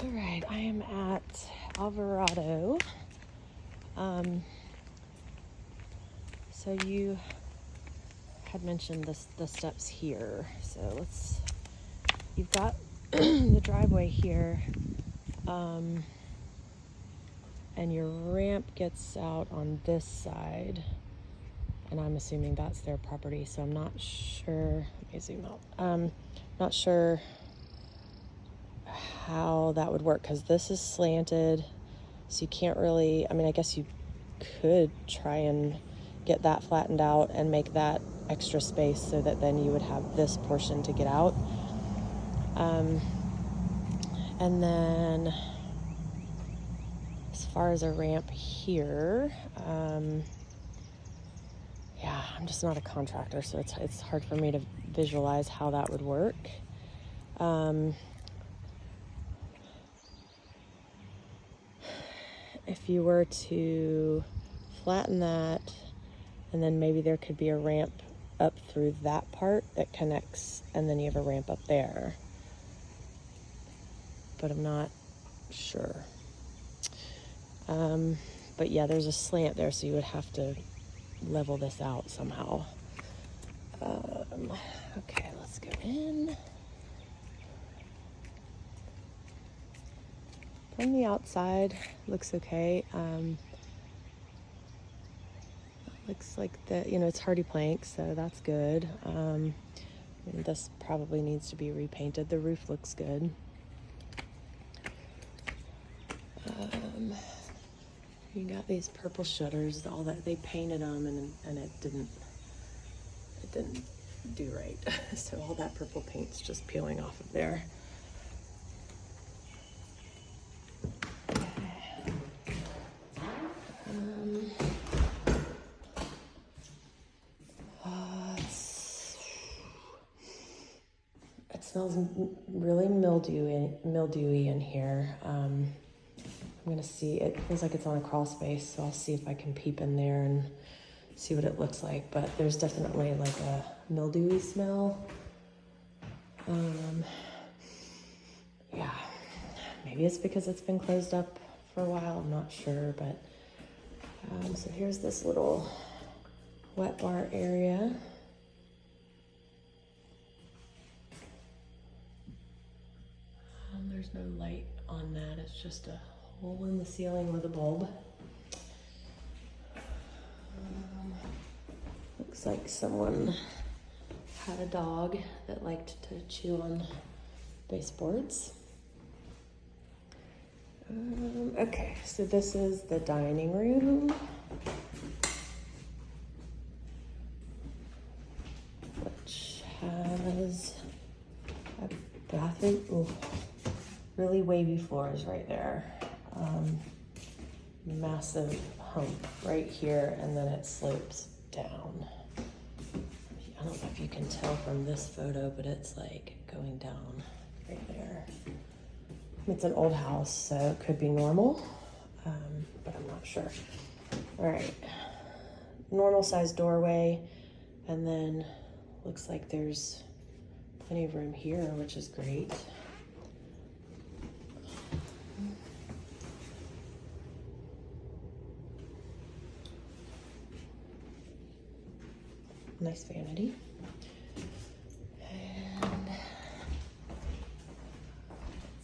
All right, I am at Alvarado. So you had mentioned the steps here. So you've got the driveway here, and your ramp gets out on this side. And I'm assuming that's their property, so I'm not sure. Let me zoom out. Not sure how that would work because this is slanted, so you can't really. I mean, I guess you could try and get that flattened out and make that extra space so that then you would have this portion to get out. And then as far as a ramp here, yeah, I'm just not a contractor, so it's hard for me to visualize how that would work. If you were to flatten that, and then maybe there could be a ramp up through that part that connects, and then you have a ramp up there. But I'm not sure. But yeah, there's a slant there, so you would have to level this out somehow. Okay, let's go in. From the outside, looks okay. Looks like it's hardy plank, so that's good. This probably needs to be repainted. The roof looks good. You got these purple shutters, all that they painted them, and it didn't do right. So all that purple paint's just peeling off of there. It smells really mildewy in here. I'm gonna see, it feels like it's on a crawl space, so I'll see if I can peep in there and see what it looks like, but there's definitely like a mildewy smell. Yeah, maybe it's because it's been closed up for a while, I'm not sure, but so here's this little wet bar area. There's no light on that, it's just a hole in the ceiling with a bulb. Looks like someone had a dog that liked to chew on baseboards. Okay, so this is the dining room, which has a bathroom. Ooh, really wavy floors right there. Massive hump right here, and then it slopes down. I don't know if you can tell from this photo, but it's like going down right there. It's an old house, so it could be normal, but I'm not sure. All right, normal sized doorway, and then looks like there's plenty of room here, which is great. Nice vanity. And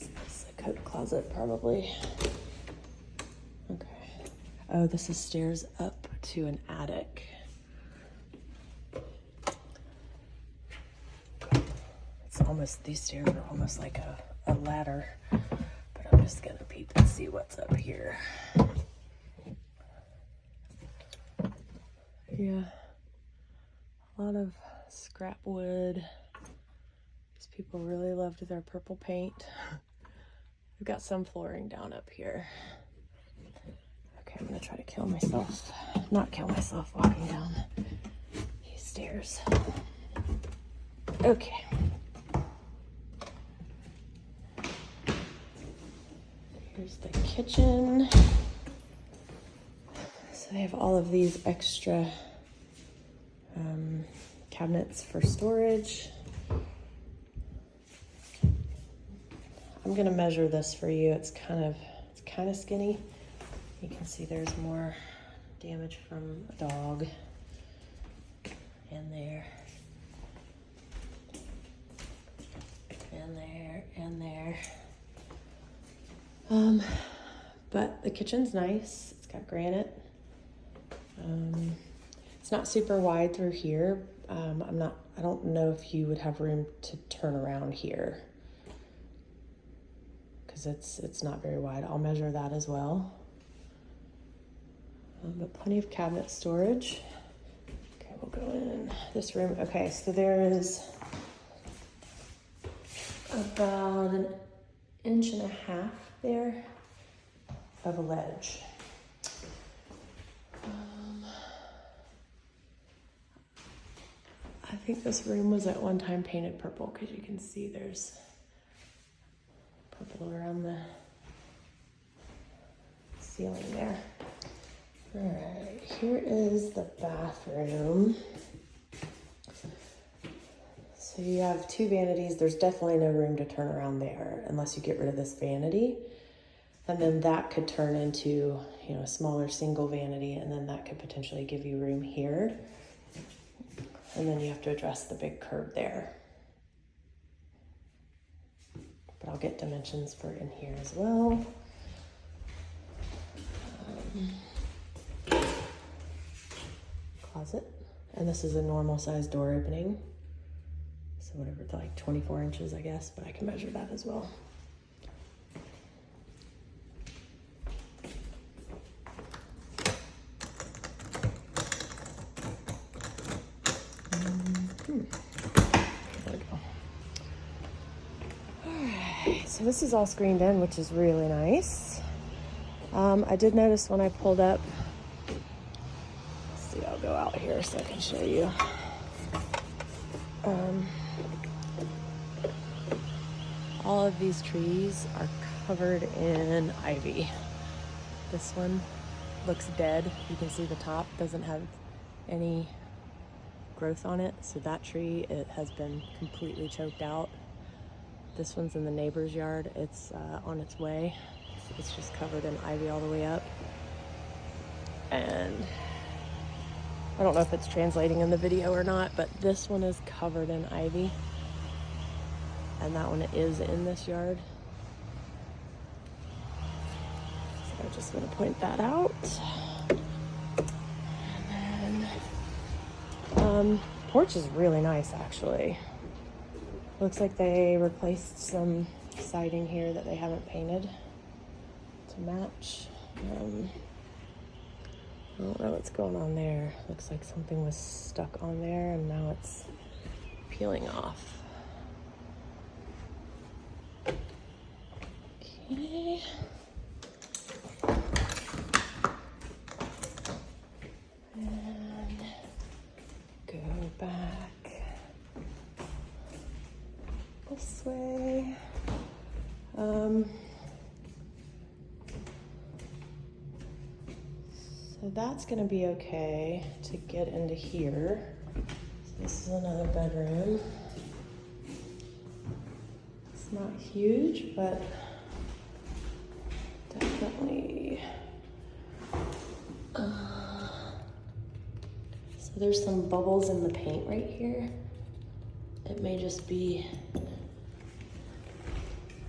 it's a coat closet probably. Okay. Oh, this is stairs up to an attic. It's almost, these stairs are almost like a ladder, but I'm just gonna peep and see what's up here. Yeah. A lot of scrap wood. These people really loved their purple paint. We've got some flooring down up here. Okay, I'm gonna try to not kill myself walking down these stairs. Okay. Here's the kitchen. So they have all of these extra cabinets for storage. I'm I'm gonna measure this for you. It's kind of skinny. You can see there's more damage from a dog in there. And there, and there. But the kitchen's nice. It's got granite. It's not super wide through here. I don't know if you would have room to turn around here, because it's not very wide. I'll measure that as well. But plenty of cabinet storage. Okay, we'll go in this room. Okay, so there is about 1.5 inches there of a ledge. I think this room was at one time painted purple, because you can see there's purple around the ceiling there. All right, here is the bathroom. So you have 2 vanities. There's definitely no room to turn around there unless you get rid of this vanity. And then that could turn into, you know, a smaller single vanity, and then that could potentially give you room here. And then you have to address the big curb there. But I'll get dimensions for in here as well. Closet. And this is a normal size door opening. So whatever, like 24 inches, I guess, but I can measure that as well. There we go. All right, so this is all screened in, which is really nice. I did notice when I pulled up, let's see, I'll go out here so I can show you. All of these trees are covered in ivy. This one looks dead. You can see the top doesn't have any growth on it. So that tree, it has been completely choked out. This one's in the neighbor's yard. It's on its way. It's just covered in ivy all the way up. And I don't know if it's translating in the video or not, but this one is covered in ivy. And that one is in this yard. So I just want to point that out. And then, porch is really nice, actually. Looks like they replaced some siding here that they haven't painted to match. I don't know what's going on there. Looks like something was stuck on there and now it's peeling off. Okay. And go back this way. So that's gonna be okay to get into here. So this is another bedroom. It's not huge, but definitely. So there's some bubbles in the paint right here. It may just be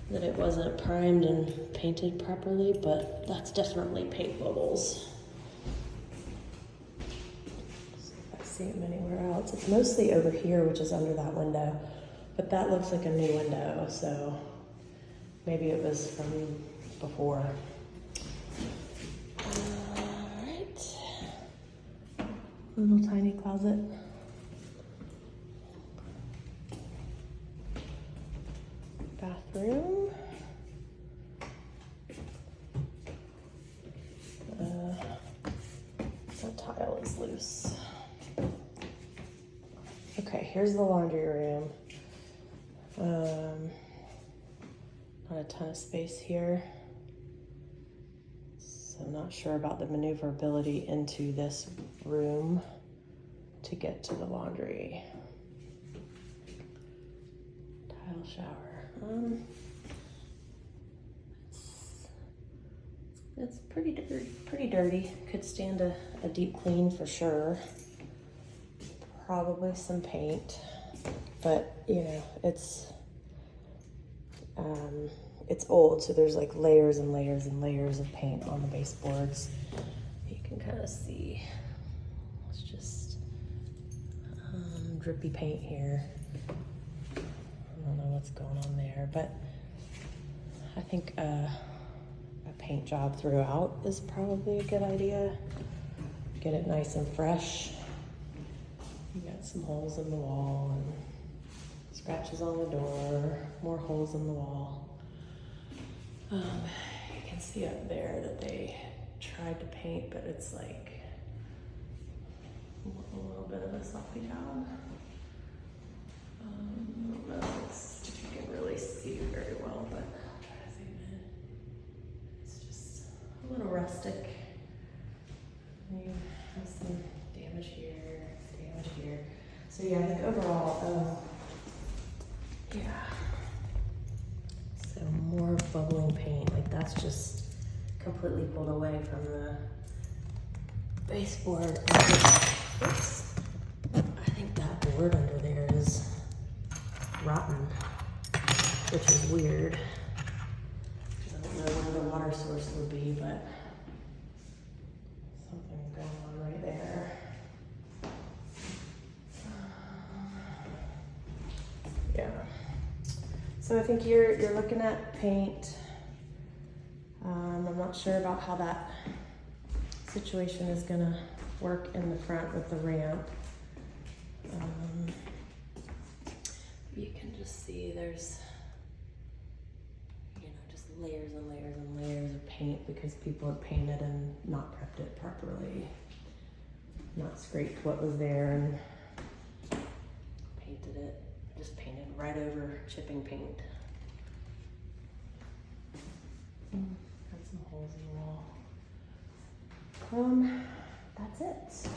that it wasn't primed and painted properly, but that's definitely paint bubbles. So if I see them anywhere else, it's mostly over here, which is under that window, but that looks like a new window, so maybe it was from before. All right, little tiny closet. Bathroom. That tile is loose. Okay, here's the laundry room. Not a ton of space here. So I'm not sure about the maneuverability into this room to get to the laundry. Tile shower. It's pretty dirty, pretty dirty. Could stand a deep clean for sure. Probably some paint, but you know, it's old, so there's like layers and layers and layers of paint on the baseboards. You can kind of see it's just drippy paint here. I don't know what's going on there, but I think a paint job throughout is probably a good idea. Get it nice and fresh. You got some holes in the wall and scratches on the door, more holes in the wall. You can see up there that they tried to paint, but it's like a little bit of a sloppy job. I don't know if you can really see very well, but I'll try to zoom in. It's just a little rustic. You have some damage here, damage here. So yeah, I think overall, yeah. So more bubbling paint, like that's just completely pulled away from the baseboard. Oops. I think that board under there is rotten, which is weird. I don't know where the water source would be, but something going on right there. Yeah. So I think you're looking at paint. I'm not sure about how that situation is gonna work in the front with the ramp. You can just see there's, you know, just layers and layers and layers of paint because people have painted and not prepped it properly. Not scraped what was there and painted it, just painted right over chipping paint. Got some holes in the wall. That's it.